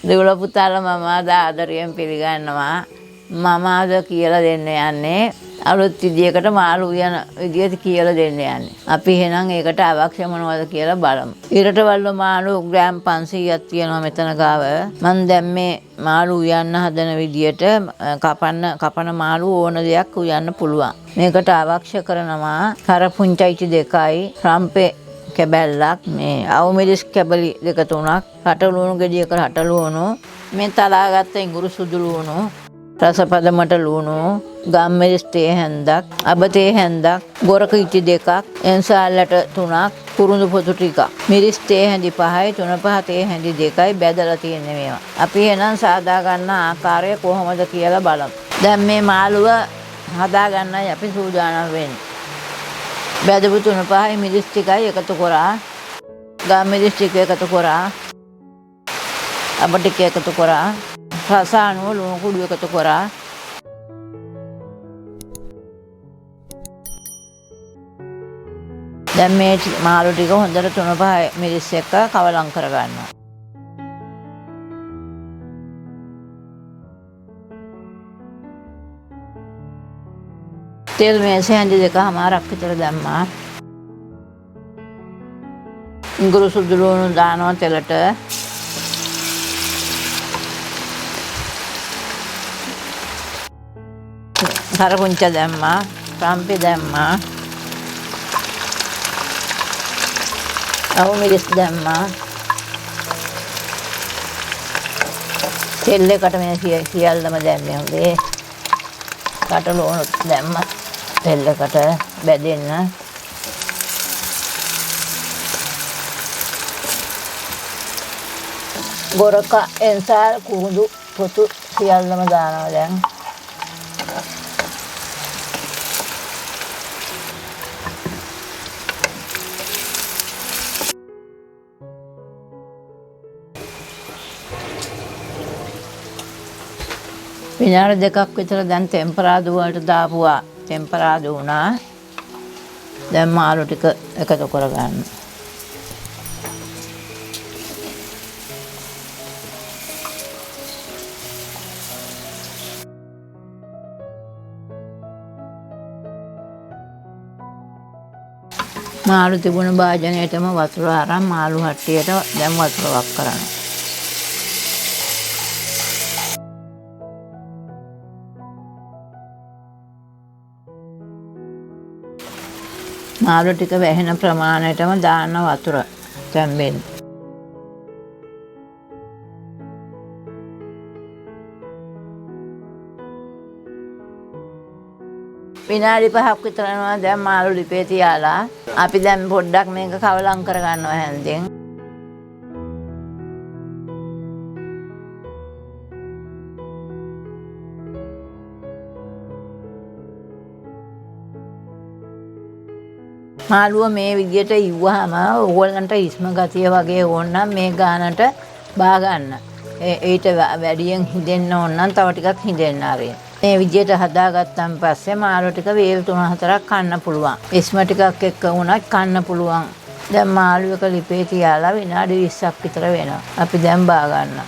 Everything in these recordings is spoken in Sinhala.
දෙවොල පුතාලා මම අද ආදරයෙන් පිළිගන්නවා. මම අද කියලා දෙන්න යන්නේ අලුත් විදියකට මාළු උයන විදියට කියලා දෙන්න යන්නේ. අපි එහෙනම් ඒකට අවශ්‍ය මොනවද කියලා බලමු. ඉරටවල මාළු ග්‍රෑම් 500ක් තියෙනවා මෙතන ගාව. මම දැන් මේ මාළු උයන්න හදන විදියට කපන මාළු ඕන දෙයක් උයන්න පුළුවන්. මේකට අවශ්‍ය කරනවා කරපුංචයිති 2යි, රම්පේ කැබැල්ලක්, මේ අවුමිරිස් කැබලි 2-3ක්, රටලුණු ගෙඩියක රටලුණු, මේ තලාගත්ත ඉඟුරු සුදු ලුණු, රසපදමට ලුණු, ගම්මිරිස් තේ හැන්දක්, අබ තේ හැන්දක්, ගොරක ඉටි 2ක්, එන්සාල්ලට 3ක්, කුරුඳු පොතු ටිකක්, මිරිස් තේ හැඳි 5යි, 3-5 තේ හැඳි 2යි බැදලා තියෙන්නේ මේවා. අපි එහෙනම් සාදා ගන්න ආකාරය කොහොමද කියලා බලමු. දැන් මේ මාළුව හදා ගන්නයි අපි සූදානම් වෙන්නේ. බැදපු 3-5 මිරිස් ටිකයි එකතු කරා, ගම්මිරිස් ටික එකතු කරා, අබ ටික එකතු කරා, රස අනුව ලුණු කුඩු එකතු කරා, දැන් මේ මාළු ටික හොඳට 3-5 මිරිස් එක්ක කවලම් කරගන්නවා. තෙල් මේසෙ හැඳි 2මාරක් විතර දැම්මා. ඉඟුරු සුදු ලුණු දානවා තෙලට. කරපුංච දැම්මා, රම්පේ දැම්මා, අවුමිරිස් දැම්මා. තෙල් එකට මේ සියල්ලම දැම්මේ හොඳේ. රටලුණු දැම්මා තෙල් එකට බැදෙන්න. ගොරක, එන්සාල්, කුරුඳු පොතු සියල්ලම දානවා දැන්. විනාඩි 2ක් විතර දැන් ටෙම්පරාදු වලට දාපුවා. ටෙම්පරාදු වුණා. දැන් මාළු ටික එකතු කරගන්න. මාළු තිබුණ භාජනයේටම වතුර අරන් මාළු හට්ටියට දැන් වතුර වක් කරනවා. මාළු ටික වැහෙන ප්‍රමාණයටම දාන්න වතුර තැම්බෙන්න. විනාඩි 5ක් විතර යනවා දැන් මාළු ලිපේ තියාලා. අපි දැන් පොඩ්ඩක් මේක කවලම් කරගන්නවා හැන්දෙන්. මාළුව මේ විදියට ඉව්වහම ඕගොල්ලන්ට ඉස්ම ගතිය වගේ ඕන නම් මේ ගානට බා ගන්න. ඊට වැඩියෙන් හිඳෙන්න ඕන නම් තව ටිකක් හිඳෙන්න ආරිය. මේ විදියට හදාගත්තන් පස්සේ මාළු ටික වේල් 3-4ක් කන්න පුළුවන්. ඉස්ම ටිකක් එක්ක වුණත් කන්න පුළුවන්. දැන් මාළු එක ලිපේ තියාලා විනාඩි 20ක් විතර වෙනවා. අපි දැන් බා ගන්නවා.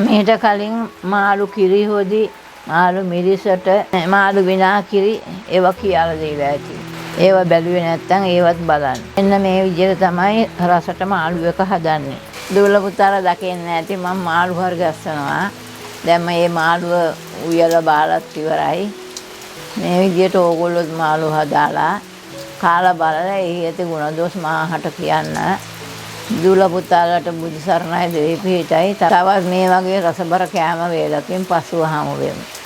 මීට කලින් මාළු කිරි හොදි, මාළු මිරිසට, මාළු විනාකිරි ඒවා කියලා දීලා ඇති. ඒවා බැලුවේ නැත්නම් ඒවත් බලන්න. එන්න මේ විදිහට තමයි රසට මාළු එක හදන්නේ. දෙවොල පුතාලා දකින්න ඇති මම මාළු හරි ගස්සනවා. දැන් මේ මාළුව උයලා බාලත් ඉවරයි. මේ විදිහට ඕගොල්ලෝ මාළු හදාලා කාලා බලලා එහි ඇති ගුණදෝෂ මාහට කියන්න. දුවල පුතාලට බුදු සරණයි දෙවි පිහිටයි. තවත් මේ වගේ රසබර කෑම වේලකින් පසුව හමු වෙමු.